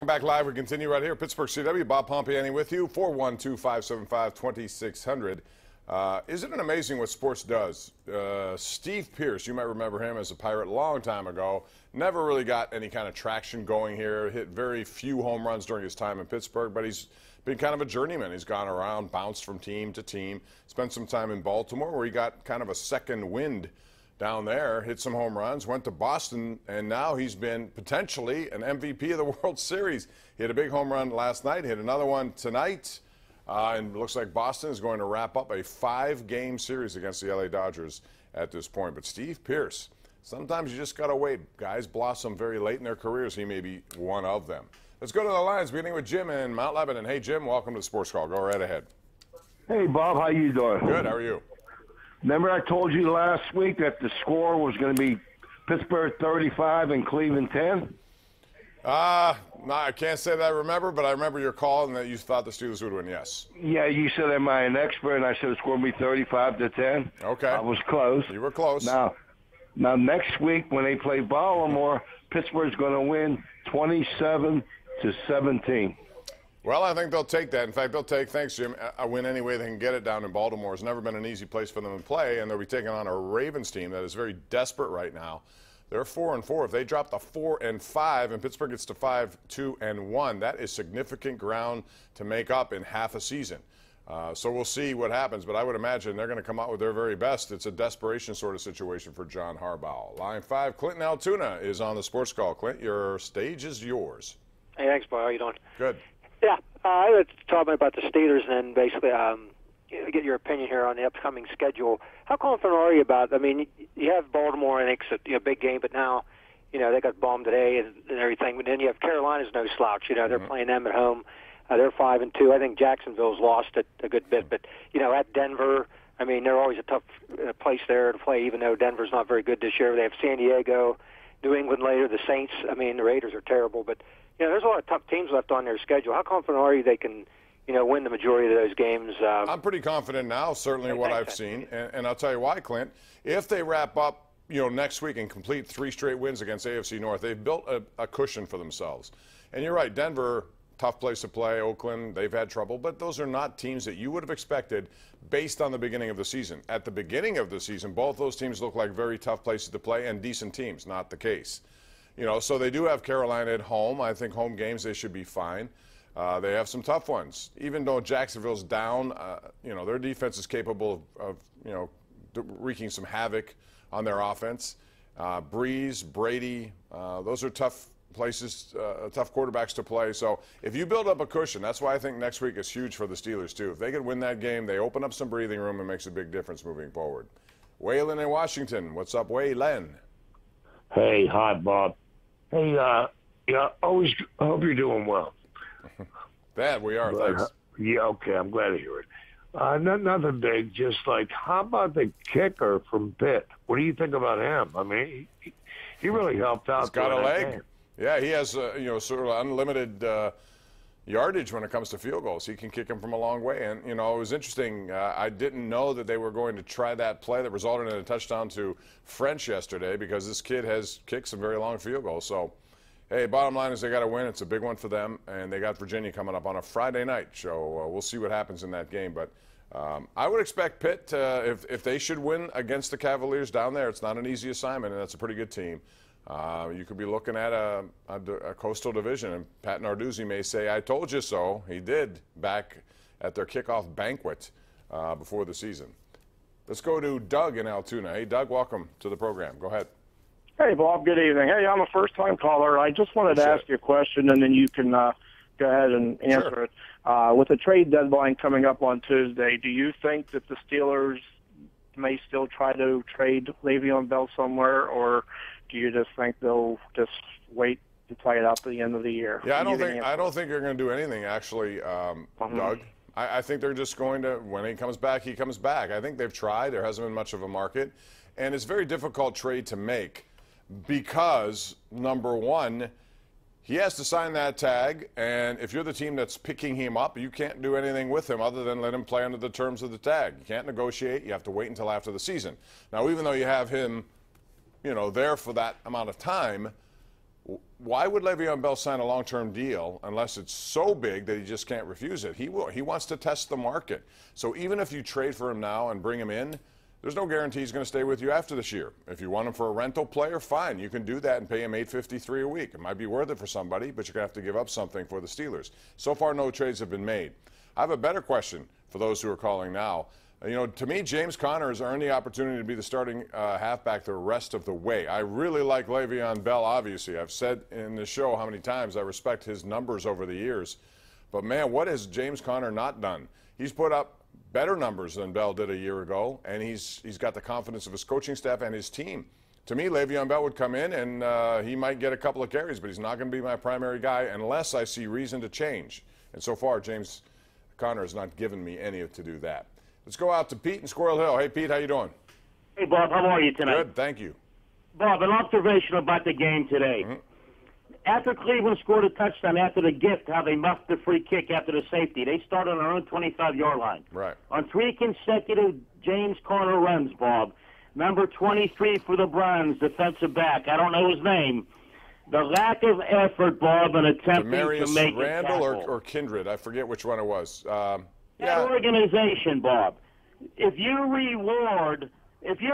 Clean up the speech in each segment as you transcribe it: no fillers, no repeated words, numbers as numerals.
Back live. We continue right here. Pittsburgh CW. Bob Pompeani with you. 412-575-2600. Isn't it amazing what sports does? Steve Pearce, you might remember him as a Pirate a long time ago. Never really got any kind of traction going here. Hit very few home runs during his time in Pittsburgh, but he's been kind of a journeyman. He's gone around, bounced from team to team, spent some time in Baltimore where he got kind of a second wind down there, hit some home runs, went to Boston, and now he's been potentially an MVP of the World Series. He hit a big home run last night, hit another one tonight, and it looks like Boston is going to wrap up a 5-game series against the LA Dodgers at this point. But Steve Pearce, sometimes you just got to wait. Guys blossom very late in their careers. He may be one of them. Let's go to the lines, beginning with Jim in Mount Lebanon. Hey, Jim, welcome to the Sports Call. Go right ahead. Hey, Bob, how you doing? Good, how are you? Remember I told you last week that the score was going to be Pittsburgh 35 and Cleveland 10? No, I can't say that I remember, but I remember your call and that you thought the Steelers would win, yes. Yeah, you said, am I an expert? And I said it's going to be 35-10. Okay. I was close. You were close. Now next week when they play Baltimore, Pittsburgh's going to win 27-17. Well, I think they'll take that. In fact, they'll take, thanks, Jim, a win any way they can get it down in Baltimore. It's never been an easy place for them to play, and they'll be taking on a Ravens team that is very desperate right now. They're 4-4. If they drop to 4-5 and Pittsburgh gets to 5-2-1, that is significant ground to make up in half a season. So we'll see what happens, but I would imagine they're going to come out with their very best. It's a desperation sort of situation for John Harbaugh. Line 5, Clinton Altoona is on the Sports Call. Clint, your stage is yours. Hey, thanks, Bob. How you doing? Good. Yeah, I was talking about the Steelers and basically get your opinion here on the upcoming schedule. How confident are you about? I mean, you have Baltimore, I think, it's a big game, but now, they got bombed today and everything. But then you have Carolina's no slouch. They're playing them at home. They're 5-2. I think Jacksonville's lost it a good bit, but at Denver, I mean, they're always a tough place there to play, even though Denver's not very good this year. They have San Diego, New England later, the Saints. I mean, the Raiders are terrible, but there's a lot of tough teams left on their schedule. How confident are you they can, win the majority of those games? I'm pretty confident now, certainly what I've seen. And I'll tell you why, Clint. If they wrap up, next week and complete 3 straight wins against AFC North, they've built a cushion for themselves. And you're right, Denver, tough place to play. Oakland, they've had trouble. But those are not teams that you would have expected based on the beginning of the season. At the beginning of the season, both those teams look like very tough places to play and decent teams. Not the case. So they do have Carolina at home. I think home games, they should be fine. They have some tough ones. Even though Jacksonville's down, their defense is capable of wreaking some havoc on their offense. Breeze, Brady, those are tough places, tough quarterbacks to play. So if you build up a cushion, that's why I think next week is huge for the Steelers, too. If they can win that game, they open up some breathing room and makes a big difference moving forward. Waylon in Washington. What's up, Waylon? Hey, hi, Bob. Hey, always hope you're doing well. That we are, thanks. Yeah, okay, I'm glad to hear it. Nothing big, just like, how about the kicker from Pitt? What do you think about him? I mean, he really helped out. He's got a leg. Game. Yeah, he has, sort of unlimited yardage when it comes to field goals. He can kick them from a long way. And, it was interesting. I didn't know that they were going to try that play that resulted in a touchdown to French yesterday because this kid has kicked some very long field goals. So, hey, bottom line is they got to win. It's a big one for them. And they got Virginia coming up on a Friday night. So we'll see what happens in that game. But I would expect Pitt, if they should win against the Cavaliers down there, it's not an easy assignment, and that's a pretty good team. You could be looking at a coastal division, and Pat Narduzzi may say, I told you so. He did back at their kickoff banquet before the season. Let's go to Doug in Altoona. Hey, Doug, welcome to the program. Go ahead. Hey, Bob, good evening. Hey, I'm a first-time caller. I just wanted to ask you a question, and then you can go ahead and answer it. With the trade deadline coming up on Tuesday, do you think that the Steelers may still try to trade Le'Veon Bell somewhere, or do you just think they'll just wait to play it out to the end of the year? Yeah, I don't think they're going to do anything, actually, Doug. I think they're just going to, when he comes back, he comes back. I think they've tried. There hasn't been much of a market. And it's a very difficult trade to make because, number one, he has to sign that tag, and if you're the team that's picking him up, you can't do anything with him other than let him play under the terms of the tag. You can't negotiate. You have to wait until after the season. Now, even though you have him, there for that amount of time, Why would Le'Veon Bell sign a long-term deal unless it's so big that he just can't refuse it? He will. He wants to test the market. So even if you trade for him now and bring him in, there's no guarantee he's going to stay with you after this year. If you want him for a rental player, fine. You can do that and pay him $853 a week. It might be worth it for somebody, but you're going to have to give up something for the Steelers. So far, no trades have been made. I have a better question for those who are calling now. You know, to me, James Conner has earned the opportunity to be the starting halfback the rest of the way. I really like Le'Veon Bell, obviously. I've said in the show how many times I respect his numbers over the years. But, man, what has James Conner not done? He's put up better numbers than Bell did a year ago, and he's got the confidence of his coaching staff and his team. To me, Le'Veon Bell would come in, and he might get a couple of carries, but he's not going to be my primary guy unless I see reason to change. And so far, James Conner has not given me any to do that. Let's go out to Pete in Squirrel Hill. Hey, Pete, how you doing? Hey, Bob, how are you tonight? Good, thank you. Bob, an observation about the game today. After Cleveland scored a touchdown after the gift, how they muffed the free kick after the safety, they started on their own 25-yard line. Right. On 3 consecutive James Conner runs, Bob, number 23 for the Browns, defensive back, I don't know his name, the lack of effort, Bob, in attempting to make Randall a tackle. or Kindred, I forget which one it was. That organization, Bob, if you're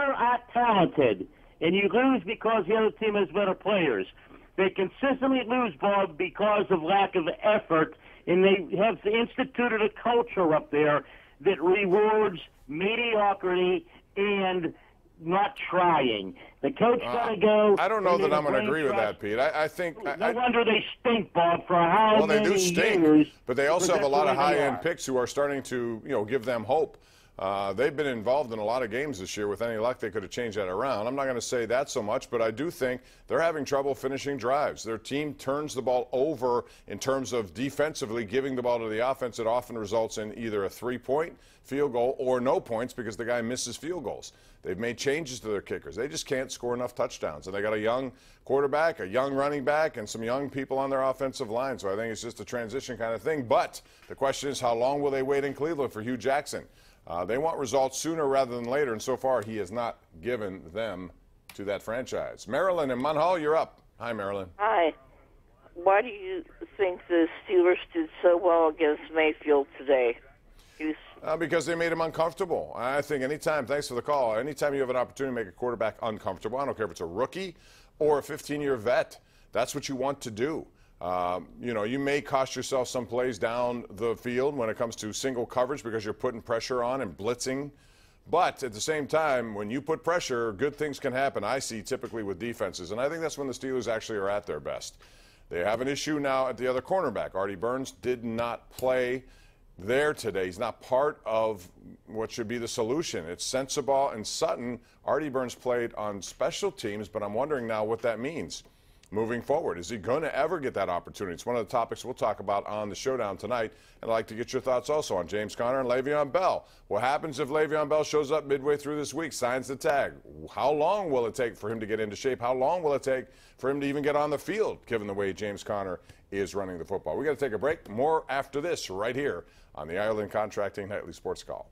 not talented and you lose because the other team has better players, they consistently lose, Bob, because of lack of effort, and they have instituted a culture up there that rewards mediocrity and not trying. The coach got to go. I don't know that I'm going to agree with that, Pete. I think no wonder they stink, Bob, for how many years. Well, they do stink, but they also have a lot of high-end picks who are starting to, give them hope. They've been involved in a lot of games this year. With any luck, they could have changed that around. I'm not going to say that so much, but I do think they're having trouble finishing drives. Their team turns the ball over in terms of defensively giving the ball to the offense. It often results in either a 3-point field goal or no points because the guy misses field goals. They've made changes to their kickers. They just can't score enough touchdowns. And they got a young quarterback, a young running back, and some young people on their offensive line. So I think it's just a transition kind of thing. But the question is, how long will they wait in Cleveland for Hugh Jackson? They want results sooner rather than later, and so far he has not given them to that franchise. Marilyn in Munhall, you're up. Hi, Marilyn. Hi. Why do you think the Steelers did so well against Mayfield today? Because they made him uncomfortable. I think anytime, thanks for the call, anytime you have an opportunity to make a quarterback uncomfortable, I don't care if it's a rookie or a 15-year vet, that's what you want to do. You may cost yourself some plays down the field when it comes to single coverage because you're putting pressure on and blitzing. But at the same time, when you put pressure, good things can happen, I see, typically with defenses. And I think that's when the Steelers actually are at their best. They have an issue now at the other cornerback. Artie Burns did not play there today. He's not part of what should be the solution. It's Sensabaugh and Sutton. Artie Burns played on special teams, but I'm wondering now what that means moving forward. Is he going to ever get that opportunity? It's one of the topics we'll talk about on the Showdown tonight. And I'd like to get your thoughts also on James Conner and Le'Veon Bell. What happens if Le'Veon Bell shows up midway through this week, signs the tag? How long will it take for him to get into shape? How long will it take for him to even get on the field, given the way James Conner is running the football? We got to take a break. More after this right here on the Ireland Contracting Nightly Sports Call.